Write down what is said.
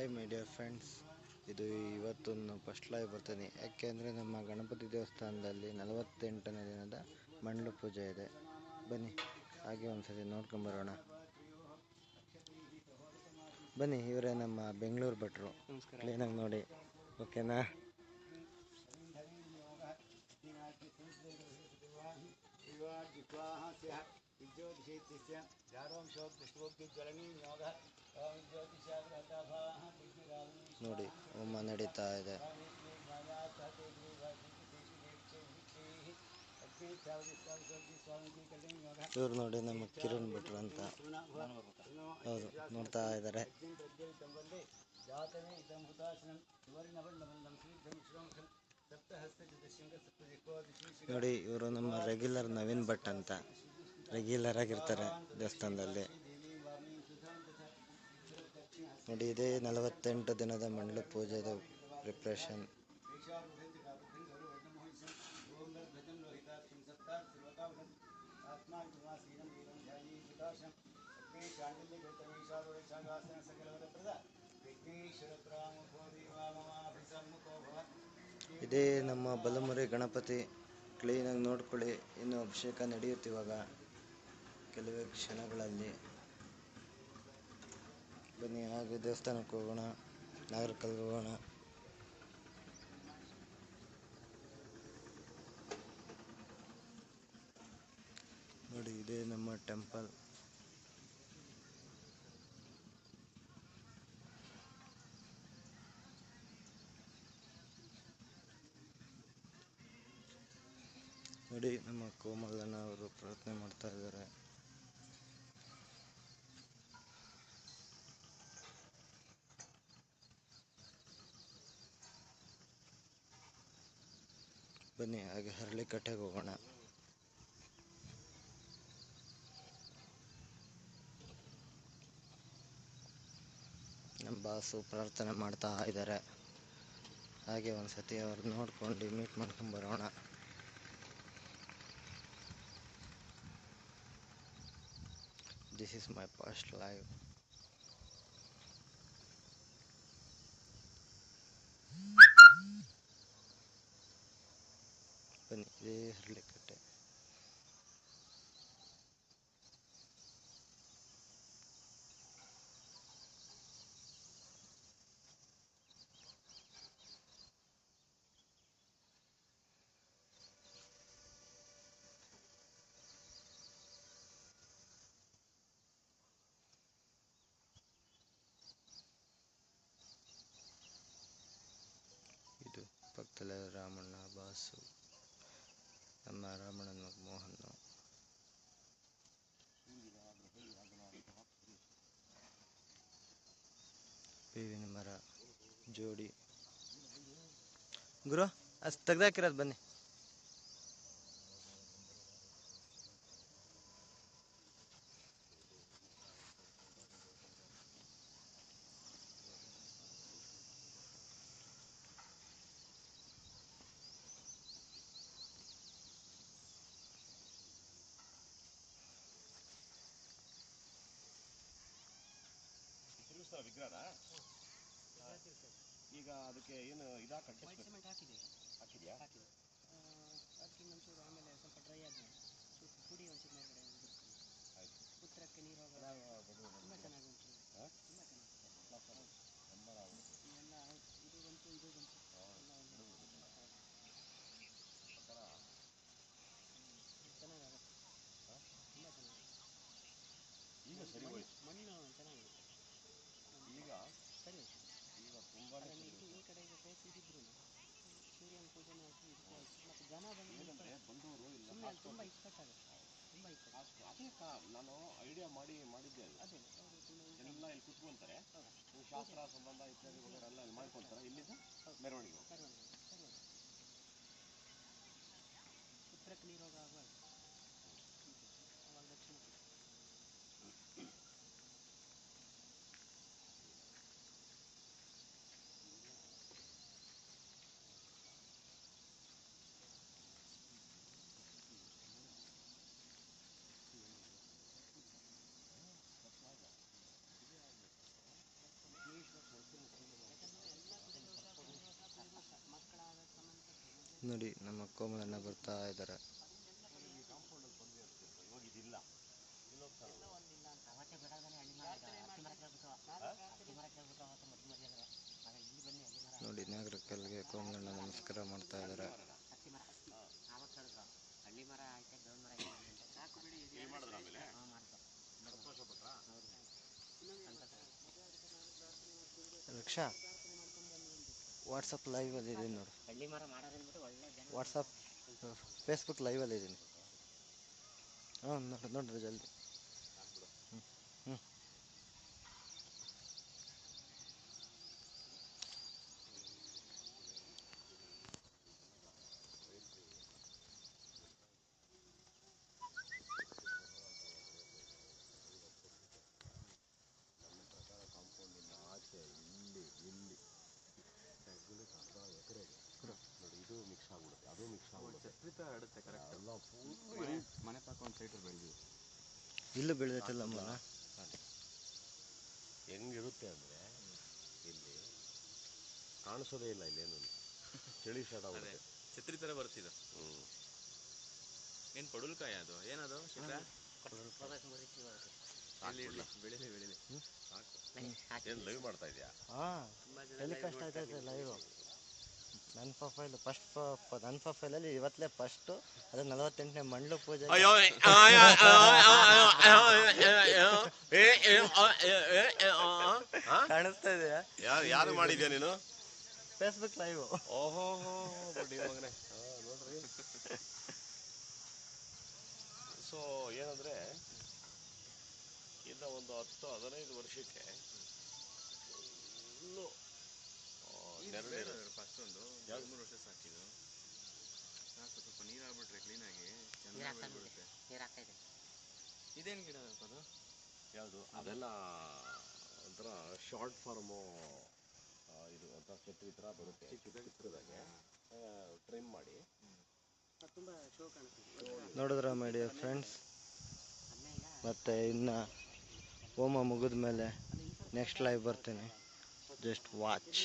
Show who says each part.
Speaker 1: Hi my dear friends, ಇದು ಇವತ್ತು first live ಬರ್ತೀನಿ. ಯಾಕೆಂದರೆ ನಮ್ಮ ಗಣಪತಿ ದೇವಸ್ಥಾನದಲ್ಲಿ 48ನೇ ದಿನದ ಮಂಡಲ ಪೂಜೆ ಇದೆ. ಬನ್ನಿ ಹಾಗೆ ಒಂದ್ಸತಿ ನೋಡ್ಕೊಂಬರೋಣ. ಬನ್ನಿ, ಇವರೇ ನಮ್ಮ ಬೆಂಗಳೂರು ಭಟ್ರು. ಕ್ಲೀನಾಗಿ ನೋಡಿ, ಓಕೆನಾ? ನೋಡಿ, ಹೋಮ ನಡೀತಾ ಇದೆ. ಇವ್ರು ನೋಡಿ ನಮ್ಮ ಕಿರಣ್ ಭಟ್ರು ಅಂತ. ಹೌದು, ನೋಡ್ತಾ ಇದ್ದಾರೆ. ನೋಡಿ, ಇವರು ನಮ್ಮ ರೆಗ್ಯುಲರ್ ನವೀನ್ ಭಟ್ ಅಂತ. ರೆಗ್ಯುಲರ್ ಆಗಿರ್ತಾರೆ ದೇವಸ್ಥಾನದಲ್ಲಿ. ನೋಡಿ, ಇದೇ 48 ದಿನದ ಮಂಡಲ ಪೂಜೆದು ಪ್ರಿಪ್ರೇಷನ್. ಇದೇ ನಮ್ಮ ಬಲಮುರಿ ಗಣಪತಿ. ಕ್ಲೀನಾಗಿ ನೋಡ್ಕೊಳ್ಳಿ. ಇನ್ನು ಅಭಿಷೇಕ ನಡೆಯುತ್ತಿವಾಗ ಕೆಲವೇ ಕ್ಷಣಗಳಲ್ಲಿ. ಬನ್ನಿ ಹಾಗೆ ದೇವಸ್ಥಾನಕ್ಕೆ ಹೋಗೋಣ, ನಾಗರಕಲ್ಗೆ ಹೋಗೋಣ. ನೋಡಿ, ಇದೇ ನಮ್ಮ ಟೆಂಪಲ್. ನೋಡಿ, ನಮ್ಮ ಕೋಮಲನ ಅವರು ಪ್ರಾರ್ಥನೆ ಮಾಡ್ತಾ ಇದ್ದಾರೆ. ಬನ್ನಿ ಹಾಗೆ ಹರಳಿಕಟ್ಟೆಗೆ ಹೋಗೋಣ. ನಮ್ಮ ಬಾಸು ಪ್ರಾರ್ಥನೆ ಮಾಡ್ತಾ ಇದ್ದಾರೆ. ಹಾಗೆ ಒಂದ್ಸತಿ ಅವ್ರು ನೋಡ್ಕೊಂಡು ಮೀಟ್ ಮಾಡ್ಕೊಂಡು ಬರೋಣ. This is my first live. ಬನ್ನಿ, ಇದೇ ಹರಳಿಕಟ್ಟೆ. ಇದು ಪಕ್ಕದಲ್ಲೇ ರಾಮಣ್ಣ ಬಾಸು, ನಮ್ಮ ರಾಮಣ್ಣನ ಮಗ ಮೋಹನ್. ಬೇವಿನ ಮರ ಜೋಡಿ. ಗುರು, ಅಷ್ಟು ತೆಗ್ದಾಕಿರೋದು ಬನ್ನಿ.
Speaker 2: ವಿಗ್ರಹ ಈಗ ಅದಕ್ಕೆ ಏನು ಹಾಕಿದ್ಯಾ?
Speaker 3: ಅದಕ್ಕೆ ಒಂಚೂರು ಆಮೇಲೆ ಸ್ವಲ್ಪ ಡ್ರೈ ಆದ್ಮೇಲೆ ಪುಡಿ ಒಂಚೂರು ಮೇಲ್ಗಡೆ ಉತ್ತರಕ್ಕೆ ನೀರು ತುಂಬ ಚೆನ್ನಾಗಿ ಉಂಟು. ತುಂಬ ಚೆನ್ನಾಗಿ ಎಲ್ಲ ಇದು ಬಂತು ಇದು ಬಂತು ಚೆನ್ನಾಗಾಗುತ್ತೆ. ತುಂಬ ಚೆನ್ನಾಗಿ
Speaker 2: ಈಗ ಸರಿ ಹೋಯ್ತು.
Speaker 3: ಮಣ್ಣು ಚೆನ್ನಾಗಿದೆ
Speaker 2: ಈಗ
Speaker 3: ಸರಿ
Speaker 2: ಈಗ ತುಂಬ
Speaker 3: ಈ ಕಡೆ ಈಗ ಫೇಸ್ ಇದ್ದಿದ್ರು ಸೂರ್ಯನ ಪೂಜೆ ಆಯಿತು, ಇದಕ್ಕೂ ಆಯಿತು. ಮತ್ತು ಜನ
Speaker 2: ಬಂದವರು
Speaker 3: ಸುಮ್ಮನೆ ಅಲ್ಲಿ ತುಂಬ ಇಕ್ಕಟ್ಟಾಗುತ್ತೆ. ತುಂಬ ಇಕ್ಕಟ್ಟು.
Speaker 2: ಅದೇ ನಾನು ಐಡಿಯಾ ಮಾಡಿದ್ದೆ.
Speaker 3: ಅದೇ ಅವರು ತುಂಬ
Speaker 2: ಎಲ್ಲ ಇಲ್ಲಿ ಕುತ್ಕೊಂತಾರೆ, ಶಾಸ್ತ್ರ ಸಂಬಂಧ ಇತ್ಯಾದಿ ಎಲ್ಲ ಇಲ್ಲಿ ಮಾಡ್ಕೊಳ್ತಾರೆ. ಇಲ್ಲಿಂದ ಮೆರವಣಿಗೆ
Speaker 3: ಉತ್ತರಕ್ಕೆ ನೀರು ಹೋಗುವಾಗ ಅವಾಗ ದಕ್ಷಿಣಕ್ಕೆ.
Speaker 1: ನೋಡಿ ನಮ್ಮ ಕೋಮಲಣ್ಣ ಬರ್ತಾ ಇದ್ದಾರೆ.
Speaker 2: ಇವಾಗ ಇದಿಲ್ಲ.
Speaker 1: ನೋಡಿ ನಾಗರಕಲ್ಗೆ ಕೋಮಲಣ್ಣ ನಮಸ್ಕಾರ ಮಾಡ್ತಾ ಇದ್ದಾರೆ. ರಕ್ಷಾ ವಾಟ್ಸಪ್ ಲೈವಲ್ಲಿ ಇದ್ದೀನಿ ನೋಡು. ವಾಟ್ಸಪ್ ಫೇಸ್ಬುಕ್ ಲೈವಲ್ಲಿ ಇದ್ದೀನಿ. ಹಾಂ ನೋಡ್ರಿ ಜಲ್ದಿ. ಹ್ಞೂ
Speaker 2: ನೋಡಿ ಇದು ಮಿಕ್ಸ್ ಆಗ್ಬಿಡುತ್ತೆ, ಅದು ಮಿಕ್ಸ್ ಆಗ್ಬಿಡುತ್ತೆ.
Speaker 4: ಛತ್ರಿತ ಆಡುತ್ತೆ ಕರೆಕ್ಟ್.
Speaker 2: ಎಲ್ಲ
Speaker 4: ಮನೆ ಪಕ್ಕ ಒಂದು ಸೈಟಲ್ಲಿ ಬೆಳೆದಿದೆ.
Speaker 1: ಇಲ್ಲೂ ಬೆಳೆದೈತಲ್ಲ ಅಮ್ಮ.
Speaker 2: ಹೆಂಗಿರುತ್ತೆ ಅಂದರೆ ಇಲ್ಲಿ ಕಾಣಿಸೋದೇ ಇಲ್ಲ, ಇಲ್ಲೇನು ಚಳಿ ಸ್ಟಾರ್ಟ್ ಆಗುತ್ತೆ.
Speaker 4: ಛತ್ರಿ ಥರ ಬರ್ತಿದ್ದು. ಏನು ಪಡುಲ್ಕಾಯಿ ಅದು ಏನದು ಚಿತ್ರ? ಬೆಳಿಲಿ ಬೆಳಿಲಿ ಸಾಕು.
Speaker 2: ಏನು ಲೈವ್ ಮಾಡ್ತಾ ಇದೆಯಾ?
Speaker 1: ಹಾಂ ಟೆಲಿಕಾಸ್ಟ್ ಆಯ್ತೈತೆ ಲೈವ್. ನನ್ನ ಪ್ರೊಫೈಲಲ್ಲಿ ಇವತ್ತಲೇ ಫಸ್ಟು, ಅದು 48ನೇ ಮಂಡ್ಲು ಪೂಜೆ ಕಾಣಿಸ್ತಾ ಇದೆಯಾ?
Speaker 2: ಯಾರು ಮಾಡಿದ್ಯಾ ನೀನು?
Speaker 1: Facebook live.
Speaker 2: ಓಹೋ ಬಡ್ಡಿ ಮಗನೇ, ನೋಡ್ರಿ. ಸೊ ಏನಂದರೆ ಇನ್ನು ಒಂದು 10-15 ವರ್ಷಕ್ಕೆ ಇನ್ನೂ ನೆರಳು
Speaker 4: ಫಸ್ಟ್ ಒಂದು 2-3 ವರ್ಷ ಸಾಕಿದ್ದು ಸಾಕು. ಸ್ವಲ್ಪ ನೀರು ಹಾಕ್ಬಿಟ್ರೆ ಕ್ಲೀನಾಗಿ ಚೆನ್ನಾಗಿ ಬೆಳೆದ್ಬಿಡುತ್ತೆ. ಇದೇನು ಗಿಡ ಅದು?
Speaker 2: ಯಾವುದು ಅದೆಲ್ಲ ಒಂಥರ ಶಾರ್ಟ್ ಫಾರ್ಮು, ಇದು ಒಂಥರ ಛತ್ರಿ ಥರ ಬರುತ್ತೆ, ಚಿಕ್ಕದಾಗೆ ಟ್ರಿಮ್ ಮಾಡಿ.
Speaker 3: ತುಂಬ ಶೋ ಕಾಣಿಸ್ತಿದೆ.
Speaker 1: ನೋಡಿದ್ರ ಮೈ ಡಿಯರ್ ಫ್ರೆಂಡ್ಸ್, ಮತ್ತು ಇನ್ನು ಹೋಮ ಮುಗಿದ ಮೇಲೆ ನೆಕ್ಸ್ಟ್ ಲೈವ್ ಬರ್ತೀನಿ. Just watch.